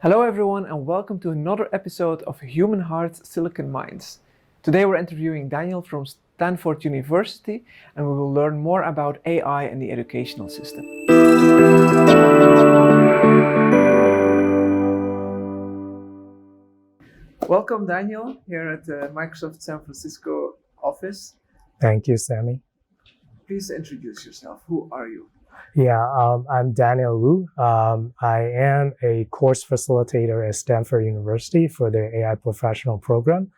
Hello everyone and welcome to another episode of Human Hearts, Silicon Minds. Today we're interviewing Daniel from Stanford University and we will learn more about AI and the educational system. Welcome Daniel here at the Microsoft San Francisco office. Thank you, Sammy. Please introduce yourself. Who are you? I'm Daniel Wu. I am a course facilitator at Stanford University for the AI professional program.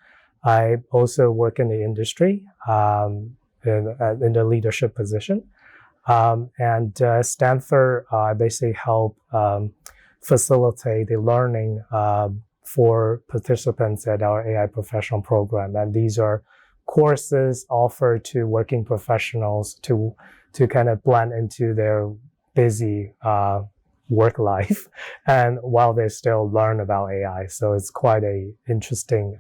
I also work in the industry in the leadership position. Stanford, I basically help facilitate the learning for participants at our AI professional program. And these are courses offered to working professionals to kind of blend into their busy work life and while they still learn about AI. So it's quite a interesting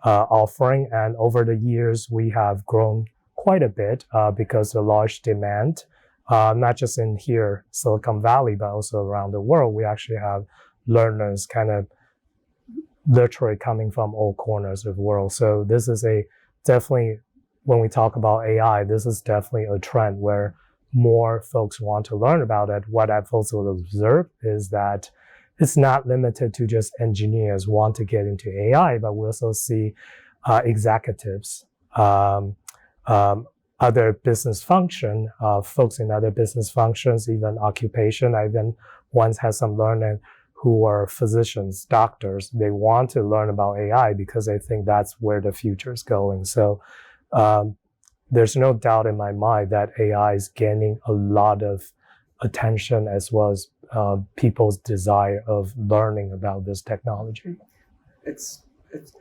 offering. And over the years, we have grown quite a bit because of large demand, not just in here, Silicon Valley, but also around the world. We actually have learners kind of literally coming from all corners of the world. So this is definitely, when we talk about AI, this is definitely a trend where more folks want to learn about it. What I've also observed is that it's not limited to just engineers want to get into AI, but we also see executives, other business function, folks in other business functions, even occupation. I even once had some learners who are physicians, doctors. They want to learn about AI because they think that's where the future is going. So there's no doubt in my mind that AI is gaining a lot of attention as well as people's desire of learning about this technology. It's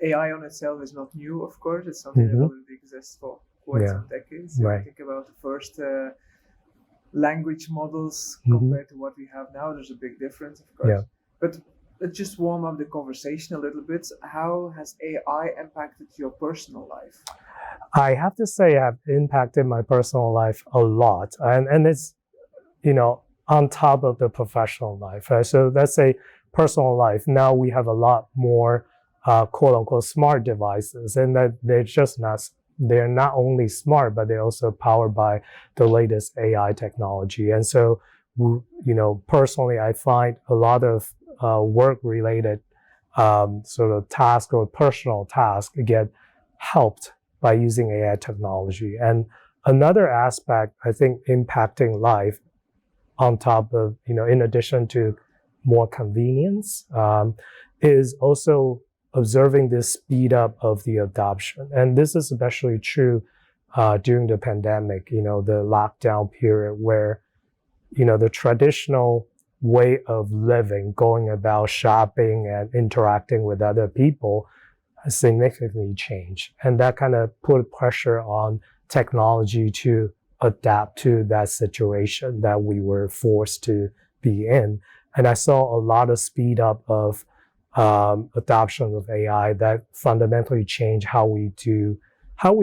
AI on itself is not new, of course. It's something that already exists for quite some decades. If you think about the first language models compared to what we have now, there's a big difference, of course. Yeah. But let's just warm up the conversation a little bit. How has AI impacted your personal life? I have to say I've impacted my personal life a lot. And it's, on top of the professional life, right? So let's say personal life. Now we have a lot more quote unquote smart devices, and that they're not only smart, but they're also powered by the latest AI technology. And so, personally, I find a lot of work-related sort of task or personal task get helped by using AI technology. And another aspect, I think, impacting life on top of, in addition to more convenience, is also observing this speed up of the adoption. And this is especially true during the pandemic, the lockdown period where, the traditional way of living, going about shopping and interacting with other people has significantly changed. And that kind of put pressure on technology to adapt to that situation that we were forced to be in. And I saw a lot of speed up of adoption of AI that fundamentally changed how we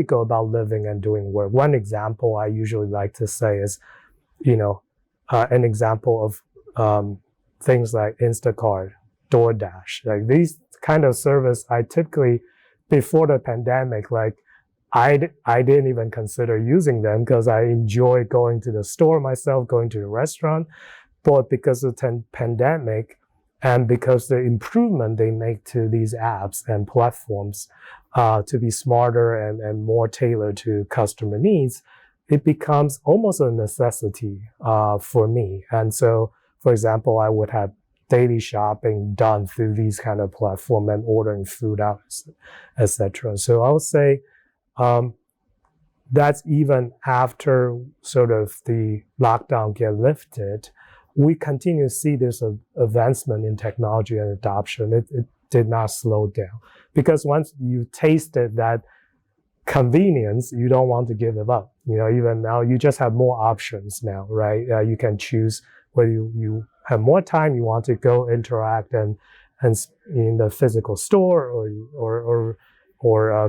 go about living and doing work. One example I usually like to say is, an example of things like Instacart, DoorDash, like these kind of service. I typically, before the pandemic, I didn't even consider using them because I enjoy going to the store myself, going to the restaurant. But because of the pandemic and because the improvement they make to these apps and platforms to be smarter and more tailored to customer needs, it becomes almost a necessity for me. And so, for example, I would have daily shopping done through these kind of platform and ordering food out, etc. So I would say that's even after sort of the lockdown get lifted, we continue to see this advancement in technology and adoption. It did not slow down because once you tasted that convenience, you don't want to give it up. Even now you just have more options now, right? You can choose whether you have more time, you want to go interact and in the physical store or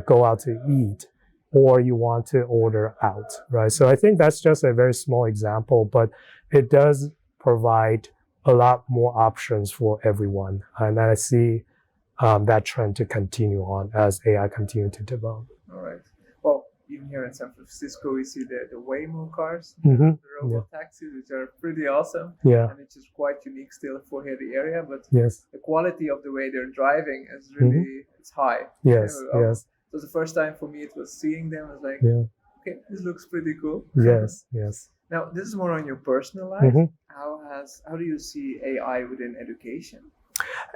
go out to eat, or you want to order out, right? So I think that's just a very small example, but it does provide a lot more options for everyone. And I see that trend to continue on as AI continue to develop. All right. Well, even here in San Francisco, we see the Waymo cars, Mm-hmm. the robot taxis, which are pretty awesome. Yeah. And it's just quite unique still for here the area. But Yes. the quality of the way they're driving is really it's high. Yes. Yes. So the first time for me it was seeing them. I was like, okay, this looks pretty cool. Yes. Yes. Now this is more on your personal life. Mm-hmm. How do you see AI within education?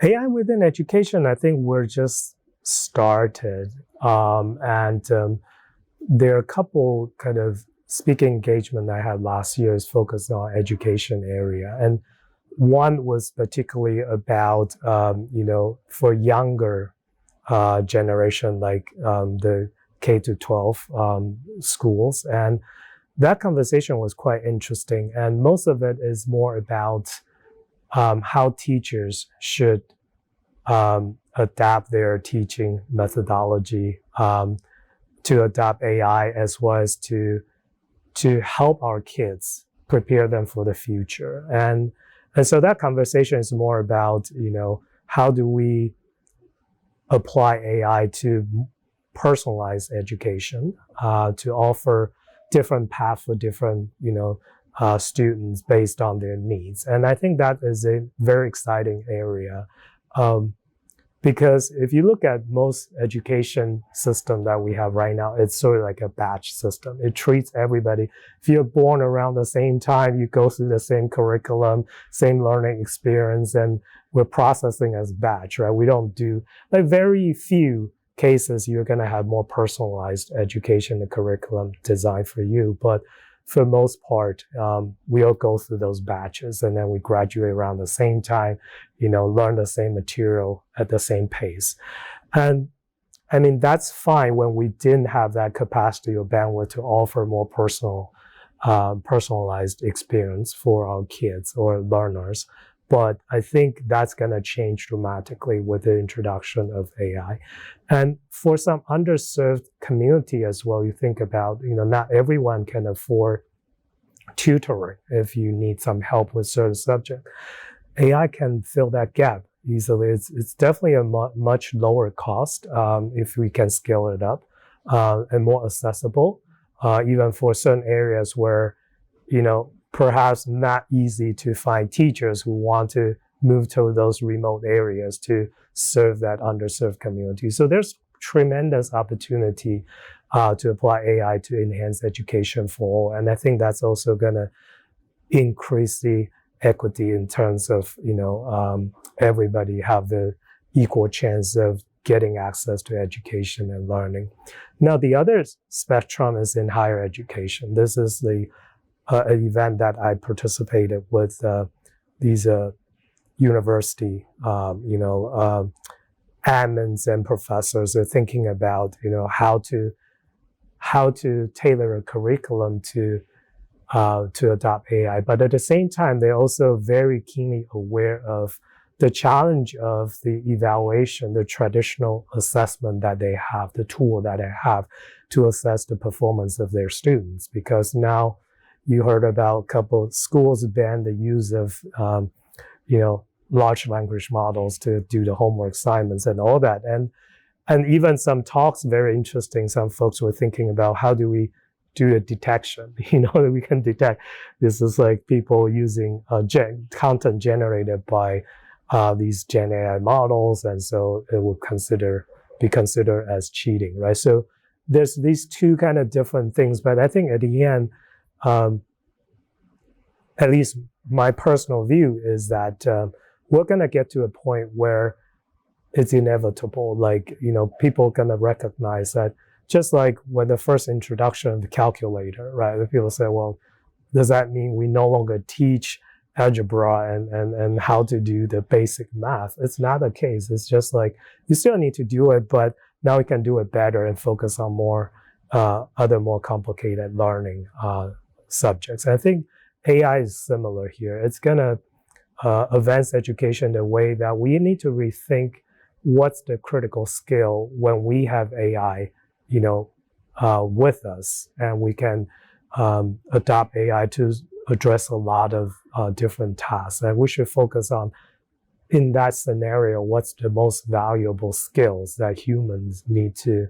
AI within education, I think we're just started, and there are a couple kind of speaking engagement I had last year is focused on education area, and one was particularly about for younger generation like the K to 12 schools, and that conversation was quite interesting, and most of it is more about how teachers should adapt their teaching methodology to adopt AI, as well as to help our kids prepare them for the future. And so that conversation is more about, how do we apply AI to personalized education, to offer different paths for different, students based on their needs. And I think that is a very exciting area. Because if you look at most education system that we have right now, it's sort of like a batch system. It treats everybody. If you're born around the same time, you go through the same curriculum, same learning experience, and we're processing as batch, right? We don't do, like very few cases, you're going to have more personalized education and curriculum designed for you. But for most part, we all go through those batches, and then we graduate around the same time, learn the same material at the same pace. And I mean, that's fine when we didn't have that capacity or bandwidth to offer more personalized experience for our kids or learners. But I think that's going to change dramatically with the introduction of AI. And for some underserved community as well, you think about, not everyone can afford tutoring if you need some help with certain subject. AI can fill that gap easily. It's definitely a much lower cost if we can scale it up and more accessible, even for certain areas where, perhaps not easy to find teachers who want to move to those remote areas to serve that underserved community. So there's tremendous opportunity to apply AI to enhance education for all. And I think that's also going to increase the equity in terms of, everybody have the equal chance of getting access to education and learning. Now, the other spectrum is in higher education. This is the an event that I participated with these university, admins and professors are thinking about, how to tailor a curriculum to adopt AI. But at the same time, they're also very keenly aware of the challenge of the evaluation, the traditional assessment that they have, the tool that they have to assess the performance of their students. Because now, you heard about a couple of schools ban the use of, large language models to do the homework assignments and all that. And even some talks, very interesting. Some folks were thinking about how do we do the detection, that we can detect. This is like people using content generated by these Gen AI models. And so it will be considered as cheating, right? So there's these two kind of different things. But I think at the end, at least my personal view is that we're going to get to a point where it's inevitable. Like, people are going to recognize that, just like when the first introduction of the calculator, right? People say, well, does that mean we no longer teach algebra and how to do the basic math? It's not the case. It's just like, you still need to do it, but now we can do it better and focus on more other more complicated learning subjects. And I think AI is similar here. It's going to advance education the way that we need to rethink what's the critical skill when we have AI, with us, and we can adopt AI to address a lot of different tasks. And we should focus on, in that scenario, what's the most valuable skills that humans need to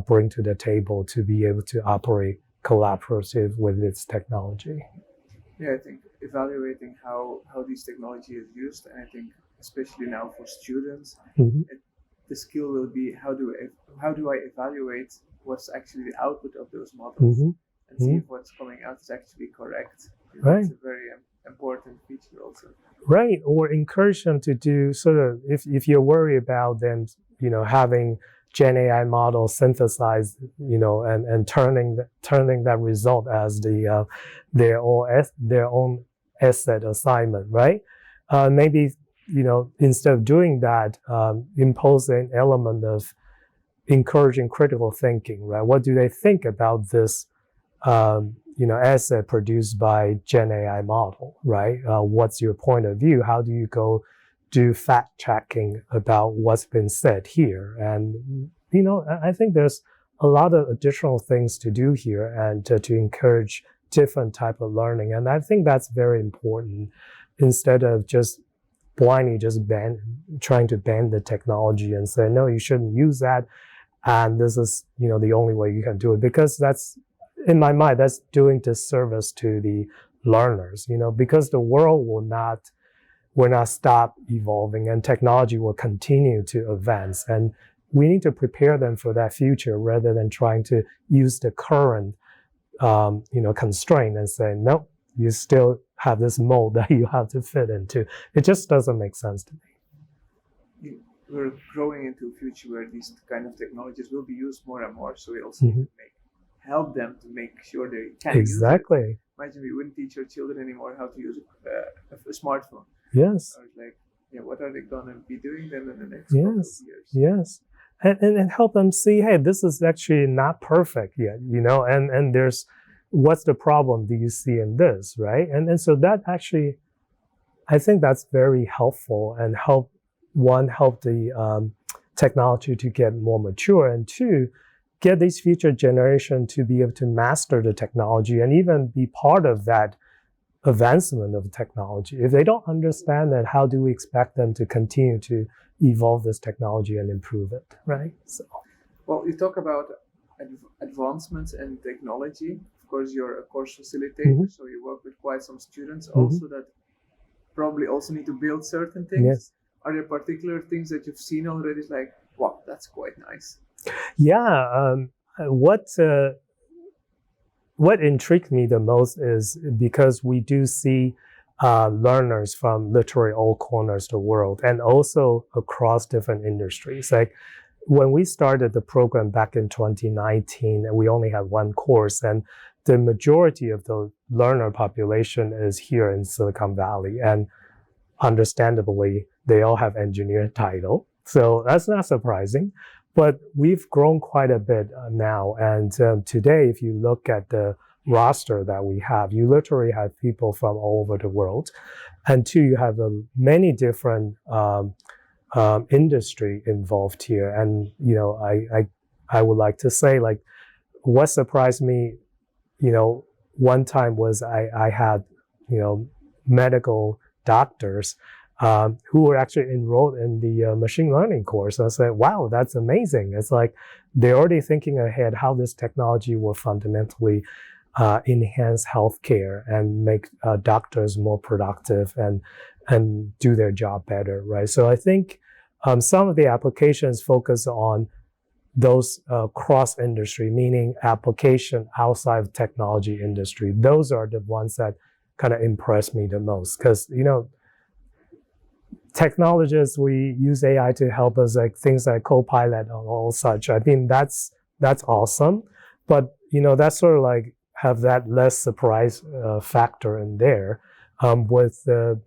bring to the table to be able to operate collaborative with its technology. Yeah, I think evaluating how this technology is used, and I think especially now for students, the skill will be how do I evaluate what's actually the output of those models and see if what's coming out is actually correct. Right. It's a very important feature also. Right, or encourage them to do sort of, if you're worried about them, having Gen AI models synthesize, and turning that result as their own asset assignment, right? Maybe, instead of doing that, impose an element of encouraging critical thinking, right? What do they think about this, asset produced by Gen AI model, right? What's your point of view? How do you go do fact checking about what's been said here? And, I think there's a lot of additional things to do here and to encourage different type of learning. And I think that's very important, instead of just blindly trying to ban the technology and say, no, you shouldn't use that. And this is, the only way you can do it, because that's, in my mind, that's doing disservice to the learners, because the world will not stop evolving and technology will continue to advance. And we need to prepare them for that future rather than trying to use the current, constraint and say, nope, you still have this mold that you have to fit into. It just doesn't make sense to me. We're growing into a future where these kind of technologies will be used more and more. So we also need to help them to make sure they can use it. Imagine we wouldn't teach our children anymore how to use a smartphone. Yes. I was like, what are they going to be doing then in the next couple of years? Yes. And help them see, hey, this is actually not perfect yet, and there's, what's the problem do you see in this, right? And so that actually, I think that's very helpful and help the technology to get more mature, and two, get these future generations to be able to master the technology and even be part of that advancement of technology. If they don't understand that, how do we expect them to continue to evolve this technology and improve it, right? So, well, you talk about advancements in technology. Of course, you're a course facilitator, so you work with quite some students also that probably also need to build certain things. Yes. Are there particular things that you've seen already? It's like, wow, that's quite nice. Yeah. What intrigued me the most is because we do see learners from literally all corners of the world and also across different industries. Like when we started the program back in 2019, we only had one course, and the majority of the learner population is here in Silicon Valley. And understandably, they all have engineer title. So that's not surprising. But we've grown quite a bit now. And today, if you look at the roster that we have, you literally have people from all over the world. And two, you have many different industry involved here. And, I would like to say, like, what surprised me, one time was I had, medical doctors who were actually enrolled in the machine learning course. I said, wow, that's amazing. It's like they're already thinking ahead how this technology will fundamentally enhance healthcare and make doctors more productive and do their job better, right? So I think some of the applications focus on those cross-industry, meaning application outside of technology industry. Those are the ones that kind of impress me the most because, technologists, we use AI to help us, like things like Copilot and all such. I mean, that's awesome. But, that's sort of like have that less surprise factor in there. With the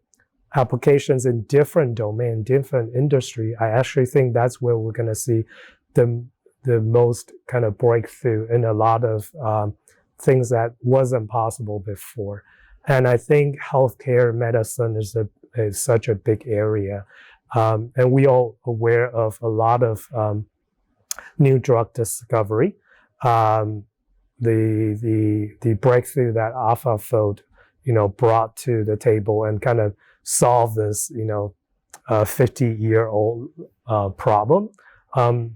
applications in different domain, different industry, I actually think that's where we're going to see the most kind of breakthrough in a lot of things that wasn't possible before. And I think healthcare medicine is such a big area. And we all aware of a lot of new drug discovery. The breakthrough that AlphaFold brought to the table and kind of solve this, 50-year-old problem.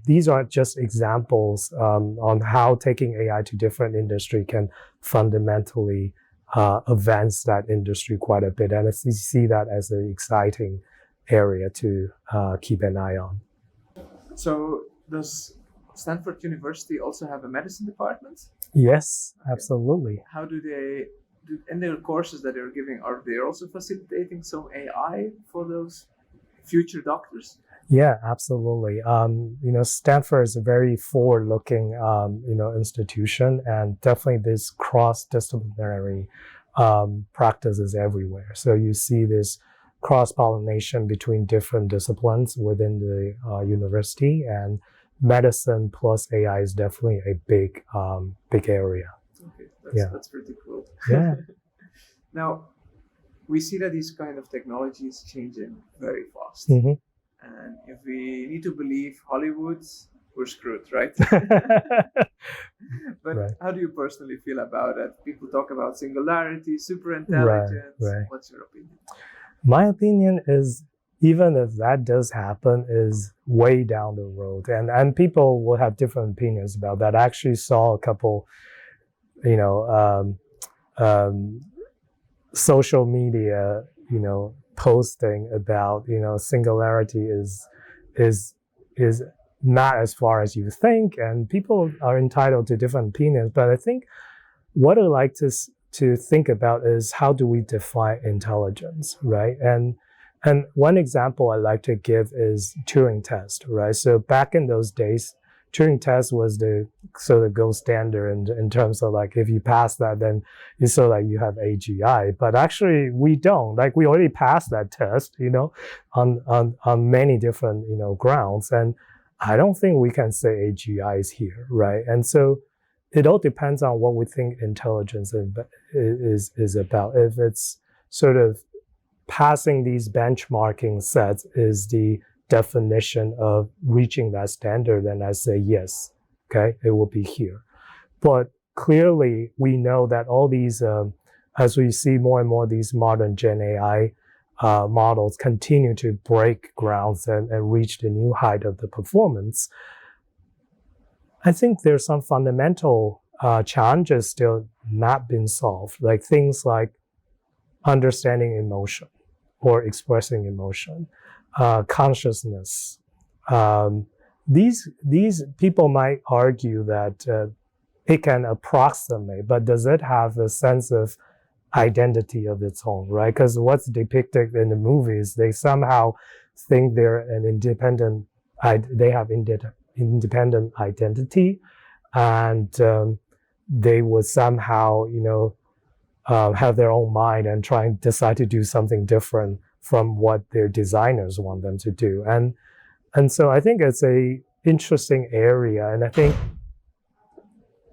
These are just examples on how taking AI to different industry can fundamentally advance that industry quite a bit. And I see that as an exciting area to keep an eye on. So does Stanford University also have a medicine department? Yes, absolutely. How do they, in their courses that they're giving, are they also facilitating some AI for those future doctors? Yeah, absolutely. Stanford is a very forward-looking, institution, and definitely this cross-disciplinary practices everywhere. So you see this cross-pollination between different disciplines within the university, and medicine plus AI is definitely a big area. Okay, that's pretty cool. Yeah. Now, we see that these kind of technologies changing very fast. Mm-hmm. And if we need to believe Hollywood, we're screwed, right? But right. How do you personally feel about it? People talk about singularity, super intelligence. Right. What's your opinion? My opinion is, even if that does happen, is way down the road. And people will have different opinions about that. I actually saw a couple, social media, posting about, singularity is not as far as you think, and people are entitled to different opinions. But I think what I like to think about is, how do we define intelligence, right? And one example I like to give is Turing test, right? So back in those days, Turing test was the sort of gold standard in terms of like, if you pass that, then it's sort of like you have AGI. But actually we don't. Like, we already passed that test, on many different, grounds. And I don't think we can say AGI is here, right? And so it all depends on what we think intelligence is about. If it's sort of passing these benchmarking sets is the definition of reaching that standard, then I say yes, okay, it will be here. But clearly, we know that all these, as we see more and more these modern Gen AI models continue to break grounds and reach the new height of the performance, I think there's some fundamental challenges still not been solved, like things like understanding emotion or expressing emotion, consciousness. These people might argue that it can approximate, but does it have a sense of identity of its own, right? Because what's depicted in the movies, they somehow think they're an independent, they have independent identity, and they would somehow, have their own mind and try and decide to do something different from what their designers want them to do. And so I think it's a interesting area. And I think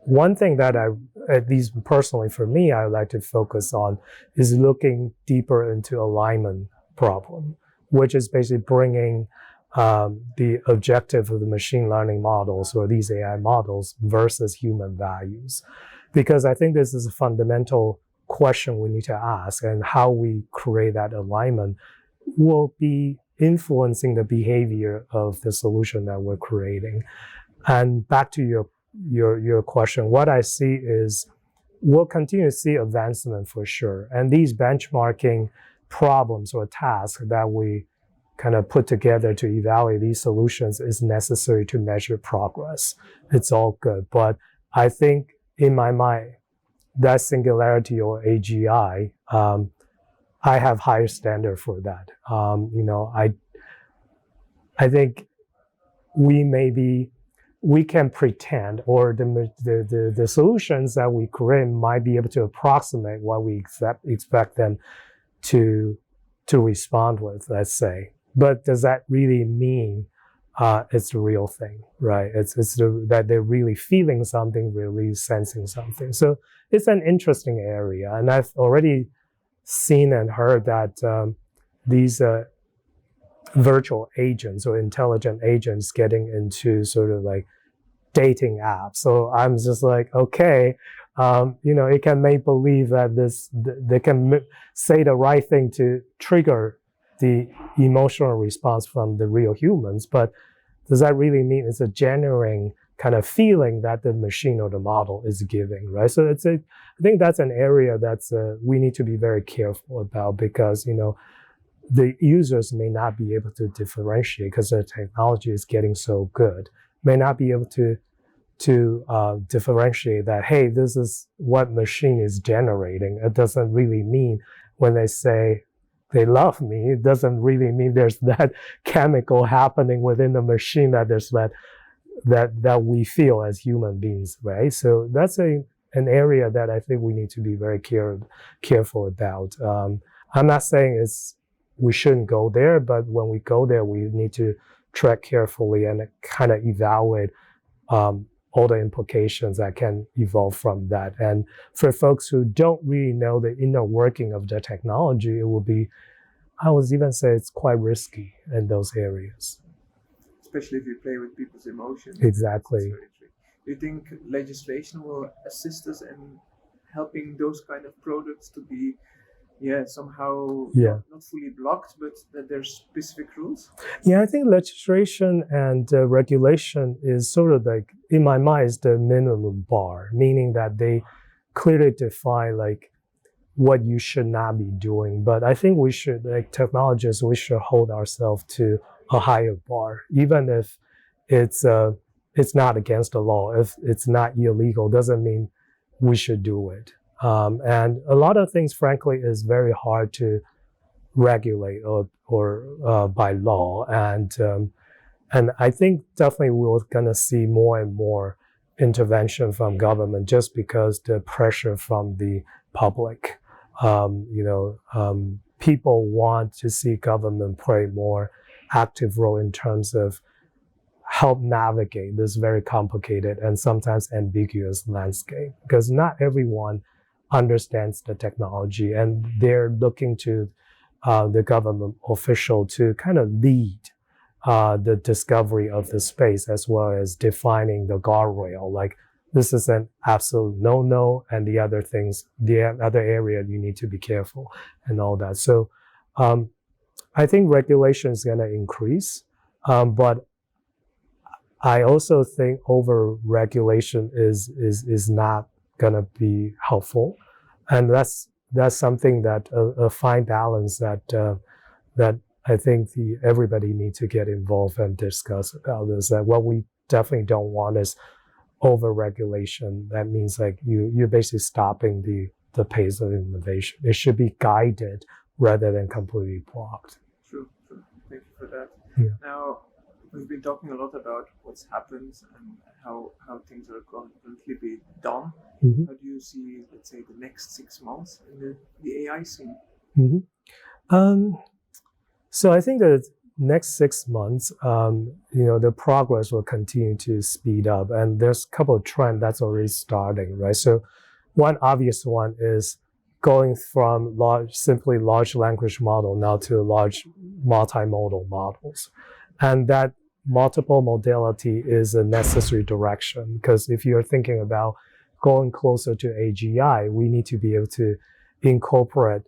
one thing that at least personally for me, I like to focus on is looking deeper into alignment problem, which is basically bringing the objective of the machine learning models or these AI models versus human values. Because I think this is a fundamental question we need to ask, and how we create that alignment will be influencing the behavior of the solution that we're creating. And back to your question, what I see is we'll continue to see advancement for sure. And these benchmarking problems or tasks that we kind of put together to evaluate these solutions is necessary to measure progress. It's all good. But I think in my mind, that singularity or AGI, I have higher standard for that. I think we can pretend, or the solutions that we create might be able to approximate what we expect them to respond with, let's say. But does that really mean it's the real thing, right? That they're really feeling something, really sensing something. So it's an interesting area. And I've already seen and heard that these virtual agents or intelligent agents getting into sort of like dating apps. So I'm just like, okay, it can make believe that they can say the right thing to trigger the emotional response from the real humans, but does that really mean it's a genuine kind of feeling that the machine or the model is giving, right? So I think that's an area that's we need to be very careful about, because the users may not be able to differentiate because the technology is getting so good, may not be able to differentiate that, hey, this is what machine is generating. It doesn't really mean when they say they love me, it doesn't really mean there's that chemical happening within the machine that there's that we feel as human beings, right? So that's an area that I think we need to be very careful about. I'm not saying we shouldn't go there, but when we go there, we need to tread carefully and kind of evaluate all the implications that can evolve from that. And for folks who don't really know the inner working of the technology, it will be, I would even say it's quite risky in those areas. Especially if you play with people's emotions. Exactly. Do you think legislation will assist us in helping those kind of products to be somehow not fully blocked, but that there's specific rules? Yeah, I think legislation and regulation is sort of like, in my mind, is the minimum bar, meaning that they clearly define like what you should not be doing. But I think we should, like technologists, we should hold ourselves to a higher bar, even if it's not against the law. If it's not illegal, doesn't mean we should do it. And a lot of things, frankly, is very hard to regulate or by law. And I think definitely we're going to see more and more intervention from government just because the pressure from the public. People want to see government play more active role in terms of help navigate this very complicated and sometimes ambiguous landscape, because not everyone understands the technology, and they're looking to the government official to kind of lead the discovery of the space, as well as defining the guardrail. Like, this is an absolute no-no, and the other area you need to be careful and all that. So I think regulation is going to increase, but I also think over-regulation is not going to be helpful, and that's something that a fine balance that I think everybody needs to get involved and discuss about this. That what we definitely don't want is over-regulation. That means like you're basically stopping the pace of innovation. It should be guided rather than completely blocked. True. Thank you for that. Yeah. Now, we've been talking a lot about what's happened and how things are currently being done. Mm-hmm. How do you see, let's say, the next 6 months in the AI scene? Mm-hmm. So I think the next 6 months, the progress will continue to speed up, and there's a couple of trends that's already starting, right? So one obvious one is going from simply large language model now to large multimodal models. And that multiple modality is a necessary direction, because if you're thinking about going closer to AGI, we need to be able to incorporate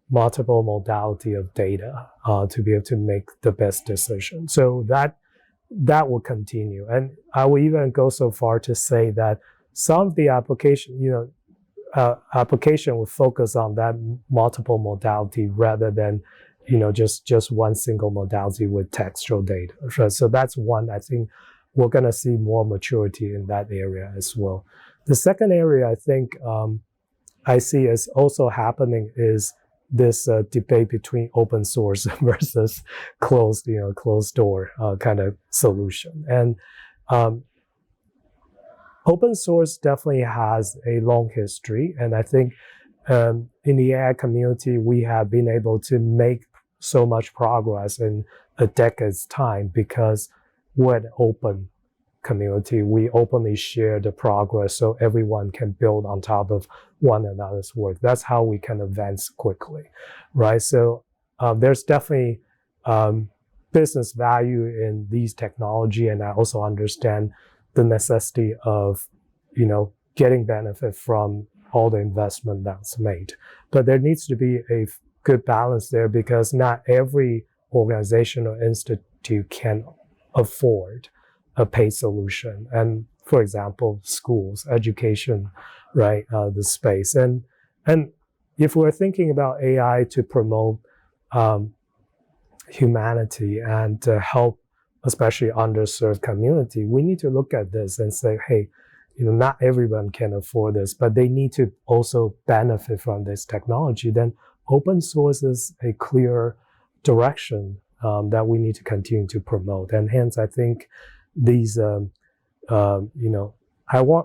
multiple modality of data to be able to make the best decision. So that will continue. And I will even go so far to say that some of the application, application will focus on that multiple modality rather than just one single modality with textual data. So that's one, I think we're going to see more maturity in that area as well. The second area I think I see is also happening is this debate between open source versus closed door kind of solution. And open source definitely has a long history. And I think in the AI community, we have been able to make so much progress in a decade's time because we're an open community. We openly share the progress so everyone can build on top of one another's work. That's how we can advance quickly, right? So there's definitely business value in these technology, and I also understand the necessity of, getting benefit from all the investment that's made. But there needs to be a good balance there, because not every organization or institute can afford a paid solution. And for example, schools, education, right, the space. And if we're thinking about AI to promote humanity and to help especially underserved community, we need to look at this and say, hey, not everyone can afford this, but they need to also benefit from this technology. Then open source is a clear direction that we need to continue to promote. And hence, I think these, I don't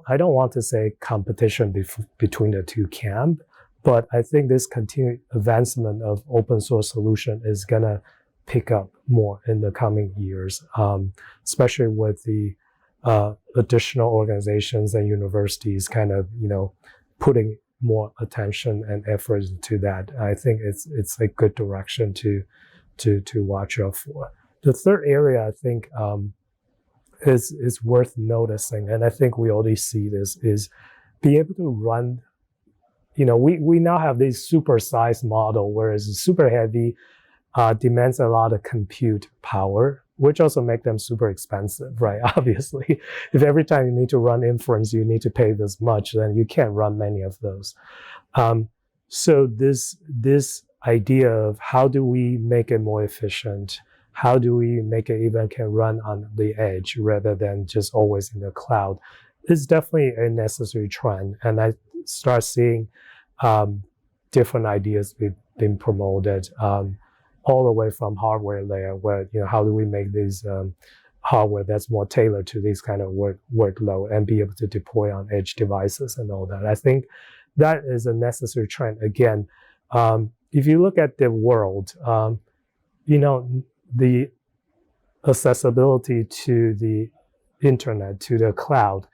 want to say competition between the two camps, but I think this continued advancement of open source solution is gonna pick up more in the coming years, especially with the additional organizations and universities kind of, putting more attention and effort into that. I think it's a good direction to watch out for. The third area I think is worth noticing, and I think we already see this, is be able to run. We now have this super-sized model, whereas super heavy demands a lot of compute power, which also make them super expensive, right? Obviously, if every time you need to run inference, you need to pay this much, then you can't run many of those. So this idea of how do we make it more efficient? How do we make it even can run on the edge rather than just always in the cloud is definitely a necessary trend. And I start seeing different ideas being promoted all the way from hardware layer, where how do we make these hardware that's more tailored to these kind of workload and be able to deploy on edge devices and all that. I think that is a necessary trend. Again, if you look at the world, the accessibility to the internet, to the cloud,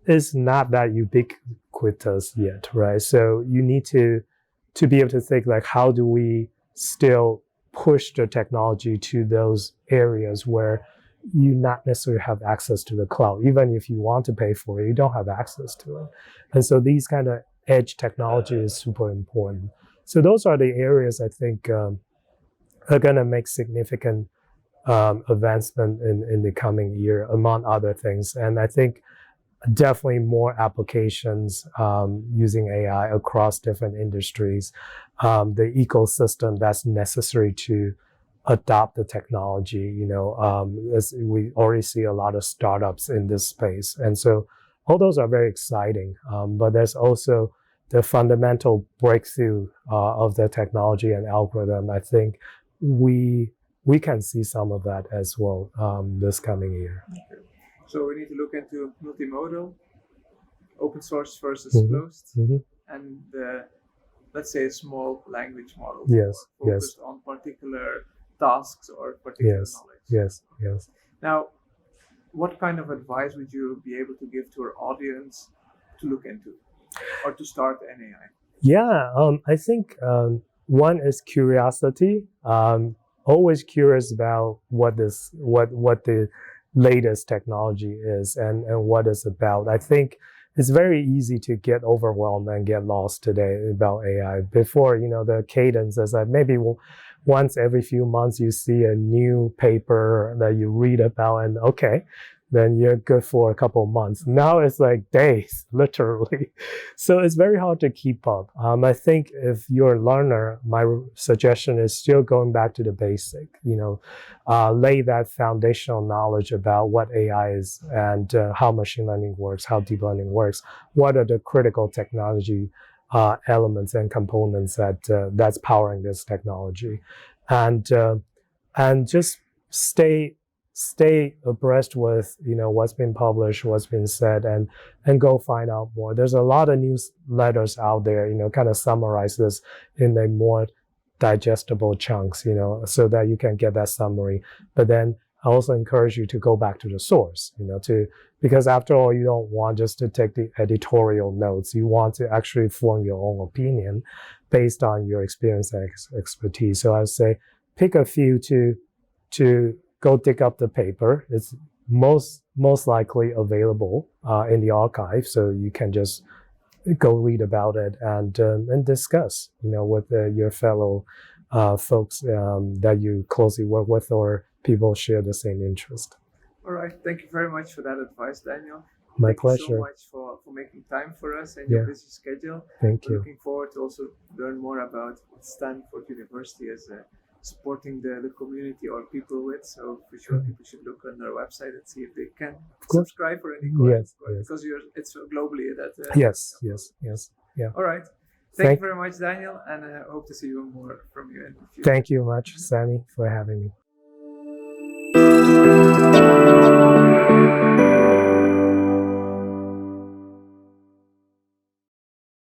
is not that ubiquitous yet, right? So you need to be able to think like, how do we still push the technology to those areas where you not necessarily have access to the cloud. Even if you want to pay for it, you don't have access to it. And so these kind of edge technology is super important. So those are the areas I think are going to make significant advancement in the coming year, among other things. And I think definitely more applications using AI across different industries, the ecosystem that's necessary to adopt the technology. As we already see a lot of startups in this space. And so all those are very exciting, but there's also the fundamental breakthrough of the technology and algorithm. I think we can see some of that as well this coming year. Okay. So we need to look into multimodal, open source versus closed, and let's say a small language model. Focused on particular tasks or particular knowledge. Yes. Now, what kind of advice would you be able to give to our audience to look into or to start an AI? Yeah, I think one is curiosity. Always curious about what the latest technology is and what it's about. I think it's very easy to get overwhelmed and get lost today about AI. Before, the cadence is that maybe once every few months you see a new paper that you read about, and okay, then you're good for a couple of months. Now it's like days, literally. So it's very hard to keep up. I think if you're a learner, my suggestion is still going back to the basic, lay that foundational knowledge about what AI is and how machine learning works, how deep learning works, what are the critical technology elements and components that's powering this technology. And just stay abreast with what's been published, what's been said, and go find out more. There's a lot of newsletters out there, kind of summarize this in a more digestible chunks, so that you can get that summary. But then I also encourage you to go back to the source, because after all, you don't want just to take the editorial notes. You want to actually form your own opinion based on your experience and expertise. So I would say pick a few to go dig up the paper. It's most likely available in the archive, so you can just go read about it and discuss, with your fellow folks that you closely work with or people share the same interest. All right. Thank you very much for that advice, Daniel. My Thank pleasure. you so much for making time for us and your busy schedule. Thank you. Looking forward to also learn more about what Stanford University is supporting the community or people with. So for sure, people should look on their website and see if they can subscribe for any course. Yes. Because it's globally that. Yes. Yeah. All right. Thank you very much, Daniel, and I hope to see more from you in the future. Thank you much, Sammy, for having me.